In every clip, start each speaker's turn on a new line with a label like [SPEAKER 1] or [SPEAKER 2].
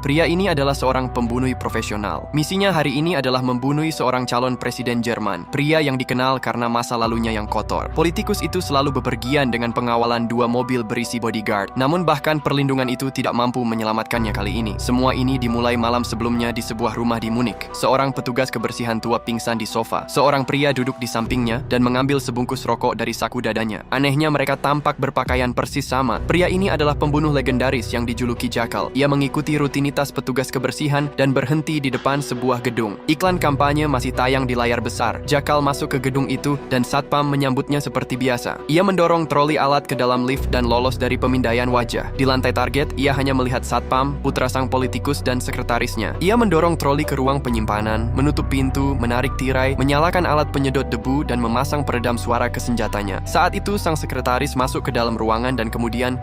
[SPEAKER 1] Pria ini adalah seorang pembunuh profesional. Misinya hari ini adalah membunuh seorang calon presiden Jerman. Pria yang dikenal karena masa lalunya yang kotor. Politikus itu selalu bepergian dengan pengawalan 2 mobil berisi bodyguard. Namun bahkan perlindungan itu tidak mampu menyelamatkannya kali ini. Semua ini dimulai malam sebelumnya di sebuah rumah di Munich. Seorang petugas kebersihan tua pingsan di sofa. Seorang pria duduk di sampingnya dan mengambil sebungkus rokok dari saku dadanya. Anehnya mereka tampak berpakaian persis sama. Pria ini adalah pembunuh legendaris yang dijuluki Jackal. Ia mengikuti rutinitas petugas kebersihan dan berhenti di depan sebuah gedung. Iklan kampanye masih tayang di layar besar. Jackal masuk ke gedung itu dan satpam menyambutnya seperti biasa. Ia mendorong troli alat ke dalam lift dan lolos dari pemindaian wajah. Di lantai target, ia hanya melihat satpam, putra sang politikus dan sekretarisnya. Ia mendorong troli ke ruang penyimpanan, menutup pintu, menarik tirai, menyalakan alat penyedot debu dan memasang peredam suara ke senjatanya. Saat itu sang sekretaris masuk ke dalam ruangan dan kemudian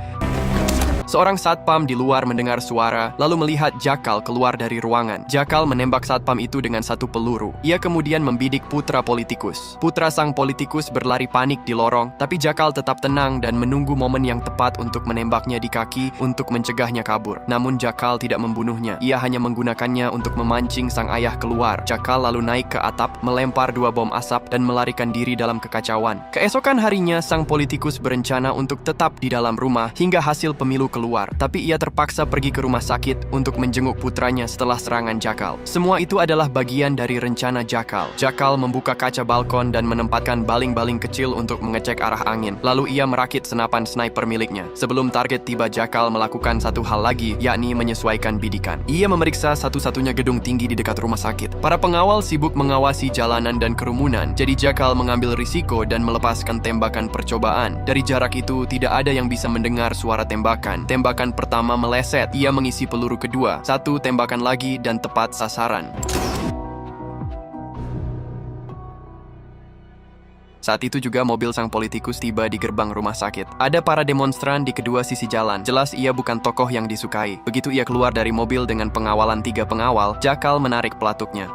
[SPEAKER 1] seorang satpam di luar mendengar suara, lalu melihat Jackal keluar dari ruangan. Jackal menembak satpam itu dengan satu peluru. Ia kemudian membidik putra politikus. Putra sang politikus berlari panik di lorong, tapi Jackal tetap tenang dan menunggu momen yang tepat untuk menembaknya di kaki untuk mencegahnya kabur. Namun Jackal tidak membunuhnya. Ia hanya menggunakannya untuk memancing sang ayah keluar. Jackal lalu naik ke atap, melempar 2 bom asap dan melarikan diri dalam kekacauan. Keesokan harinya, sang politikus berencana untuk tetap di dalam rumah hingga hasil pemilu keluar, tapi ia terpaksa pergi ke rumah sakit untuk menjenguk putranya setelah serangan Jackal. Semua itu adalah bagian dari rencana Jackal. Jackal membuka kaca balkon dan menempatkan baling-baling kecil untuk mengecek arah angin. Lalu ia merakit senapan sniper miliknya. Sebelum target tiba, Jackal melakukan satu hal lagi, yakni menyesuaikan bidikan. Ia memeriksa satu-satunya gedung tinggi di dekat rumah sakit. Para pengawal sibuk mengawasi jalanan dan kerumunan, jadi Jackal mengambil risiko dan melepaskan tembakan percobaan. Dari jarak itu, tidak ada yang bisa mendengar suara tembakan. Tembakan pertama meleset, ia mengisi peluru kedua. 1 tembakan lagi dan tepat sasaran. Saat itu juga mobil sang politikus tiba di gerbang rumah sakit. Ada para demonstran di kedua sisi jalan. Jelas ia bukan tokoh yang disukai. Begitu ia keluar dari mobil dengan pengawalan 3 pengawal, Jackal menarik pelatuknya.